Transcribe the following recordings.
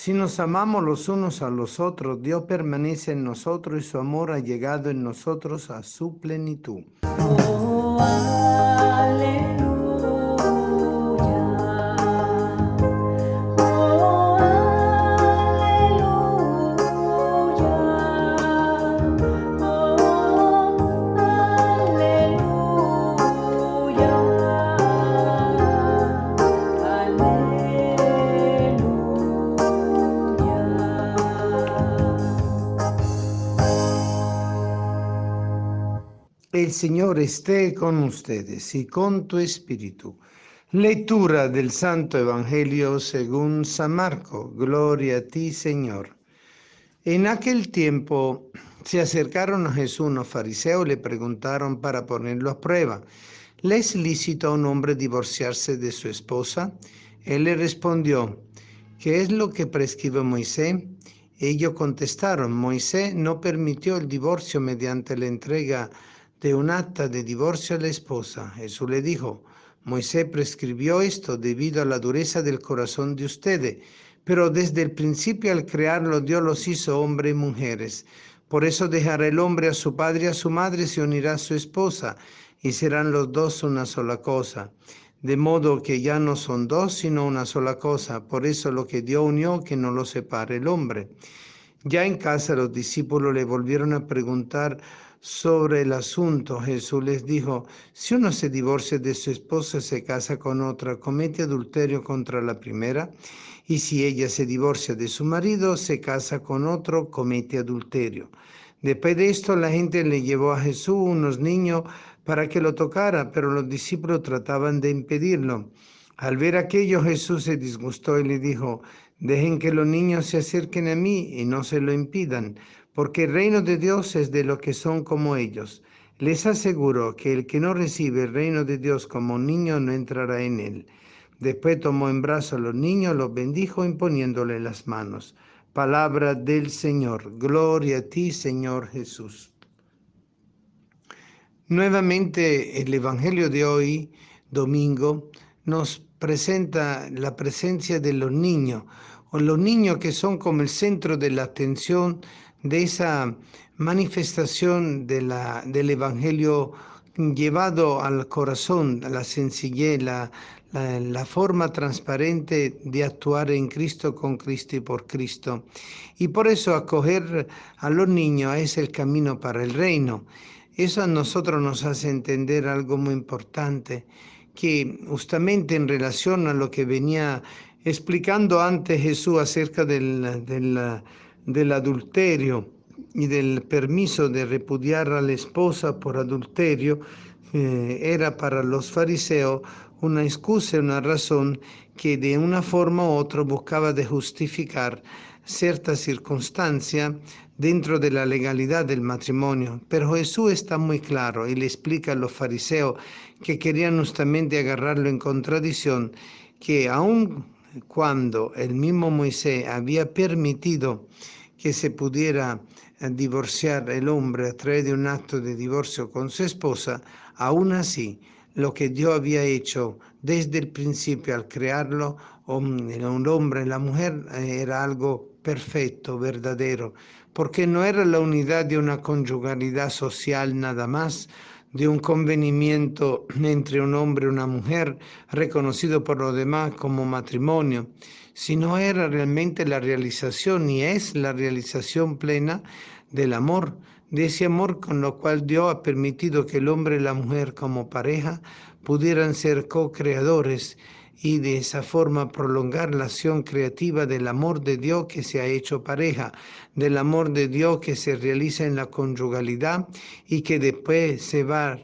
Si nos amamos los unos a los otros, Dios permanece en nosotros y su amor ha llegado en nosotros a su plenitud. Oh, aleluya. Oh, aleluya. Oh, El Señor esté con ustedes y con tu espíritu. Lectura del Santo Evangelio según San Marco. Gloria a ti, Señor. En aquel tiempo se acercaron a Jesús unos fariseos y le preguntaron para ponerlo a prueba: ¿le es lícito a un hombre divorciarse de su esposa? Él le respondió: ¿qué es lo que prescribe Moisés? Ellos contestaron: Moisés no permitió el divorcio mediante la entrega de un acta de divorcio a la esposa. Jesús le dijo: Moisés prescribió esto debido a la dureza del corazón de ustedes, pero desde el principio al crearlo Dios los hizo hombres y mujeres. Por eso dejará el hombre a su padre y a su madre, se unirá a su esposa, y serán los dos una sola cosa. De modo que ya no son dos, sino una sola cosa. Por eso lo que Dios unió, que no lo separe el hombre. Ya en casa los discípulos le volvieron a preguntar sobre el asunto. Jesús les dijo: si uno se divorcia de su esposa y se casa con otra, comete adulterio contra la primera. Y si ella se divorcia de su marido, se casa con otro, comete adulterio. Después de esto, la gente le llevó a Jesús unos niños para que lo tocara, pero los discípulos trataban de impedirlo. Al ver aquello, Jesús se disgustó y le dijo: dejen que los niños se acerquen a mí y no se lo impidan, porque el reino de Dios es de los que son como ellos. Les aseguro que el que no recibe el reino de Dios como un niño no entrará en él. Después tomó en brazos a los niños, los bendijo imponiéndole las manos. Palabra del Señor. Gloria a ti, Señor Jesús. Nuevamente el Evangelio de hoy, domingo, nos presenta la presencia de los niños, o los niños que son como el centro de la atención de esa manifestación del Evangelio llevado al corazón, a la sencillez, la forma transparente de actuar en Cristo, con Cristo y por Cristo. Y por eso acoger a los niños es el camino para el reino. Eso a nosotros nos hace entender algo muy importante, que justamente en relación a lo que venía explicando antes Jesús acerca del adulterio y del permiso de repudiar a la esposa por adulterio, era para los fariseos una excusa, una razón que de una forma u otra buscaba de justificar cierta circunstancia dentro de la legalidad del matrimonio. Pero Jesús está muy claro y le explica a los fariseos, que querían justamente agarrarlo en contradicción, que aun cuando el mismo Moisés había permitido que se pudiera divorciar el hombre a través de un acto de divorcio con su esposa, aún así lo que Dios había hecho desde el principio al crearlo, el hombre y la mujer, era algo perfecto, verdadero, porque no era la unidad de una conyugalidad social nada más, de un convenimiento entre un hombre y una mujer, reconocido por los demás como matrimonio, sino era realmente la realización, y es la realización plena del amor, de ese amor con lo cual Dios ha permitido que el hombre y la mujer como pareja pudieran ser co-creadores y de esa forma prolongar la acción creativa del amor de Dios que se ha hecho pareja, del amor de Dios que se realiza en la conyugalidad y que después se va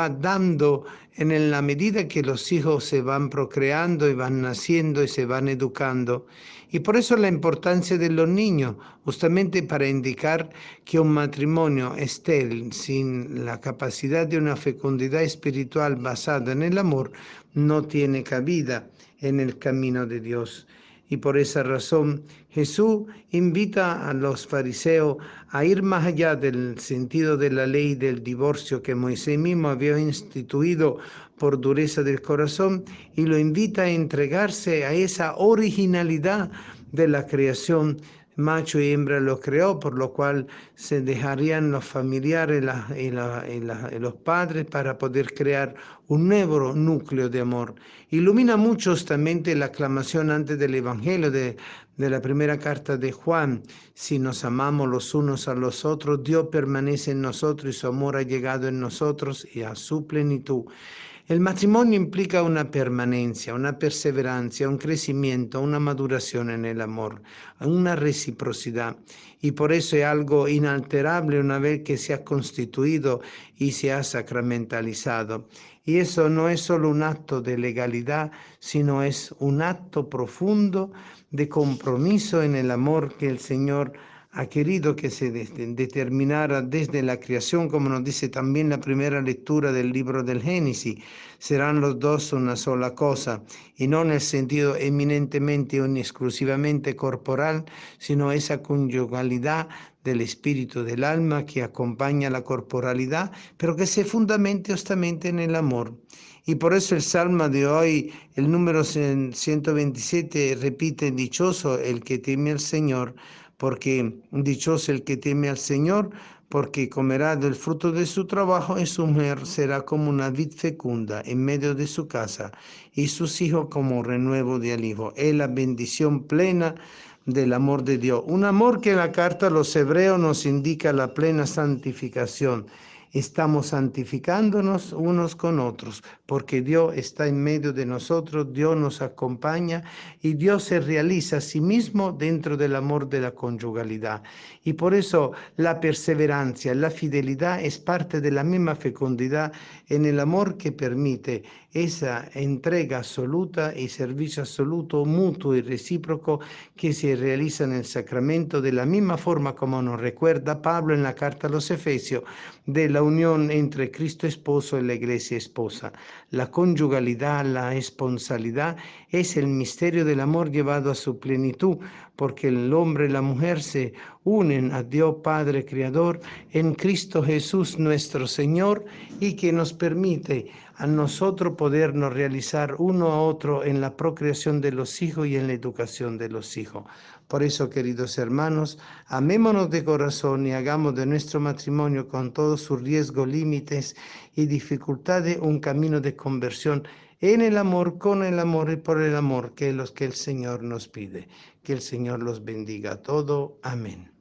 dando en la medida que los hijos se van procreando y van naciendo y se van educando. Y por eso la importancia de los niños, justamente para indicar que un matrimonio estéril, sin la capacidad de una fecundidad espiritual basada en el amor, no tiene cabida en el camino de Dios. Y por esa razón Jesús invita a los fariseos a ir más allá del sentido de la ley del divorcio que Moisés mismo había instituido por dureza del corazón, y lo invita a entregarse a esa originalidad de la creación, macho y hembra lo creó, por lo cual se dejarían los familiares y los padres para poder crear un nuevo núcleo de amor. Ilumina mucho justamente la aclamación antes del Evangelio de la primera carta de Juan. Si nos amamos los unos a los otros, Dios permanece en nosotros y su amor ha llegado en nosotros y a su plenitud. El matrimonio implica una permanencia, una perseverancia, un crecimiento, una maduración en el amor, una reciprocidad. Y por eso es algo inalterable una vez que se ha constituido y se ha sacramentalizado. Y eso no es solo un acto de legalidad, sino es un acto profundo de compromiso en el amor que el Señor ha querido que se determinara desde la creación, como nos dice también la primera lectura del libro del Génesis. Serán los dos una sola cosa, y no en el sentido eminentemente o exclusivamente corporal, sino esa conyugalidad del espíritu del alma que acompaña la corporalidad, pero que se fundamenta justamente en el amor. Y por eso el salmo de hoy, el número 127, repite: dichoso el que teme al Señor, porque dichoso el que teme al Señor, porque comerá del fruto de su trabajo, y su mujer será como una vid fecunda en medio de su casa, y sus hijos como renuevo de olivo. Es la bendición plena del amor de Dios. Un amor que en la carta a los hebreos nos indica la plena santificación. Estamos santificándonos unos con otros, porque Dios está en medio de nosotros, Dios nos acompaña y Dios se realiza a sí mismo dentro del amor de la conyugalidad. Y por eso la perseverancia, la fidelidad es parte de la misma fecundidad en el amor que permite esa entrega absoluta y servicio absoluto, mutuo y recíproco que se realiza en el sacramento, de la misma forma como nos recuerda Pablo en la carta a los Efesios, de la unión entre Cristo esposo y la iglesia esposa. La conyugalidad, la esponsalidad es el misterio del amor llevado a su plenitud, porque el hombre y la mujer se unen a Dios Padre Creador en Cristo Jesús nuestro Señor, y que nos permite a nosotros podernos realizar uno a otro en la procreación de los hijos y en la educación de los hijos. Por eso, queridos hermanos, amémonos de corazón y hagamos de nuestro matrimonio, con todos sus riesgos, límites y dificultades, un camino de conversión en el amor, con el amor y por el amor, que es lo que el Señor nos pide. Que el Señor los bendiga a todos. Amén.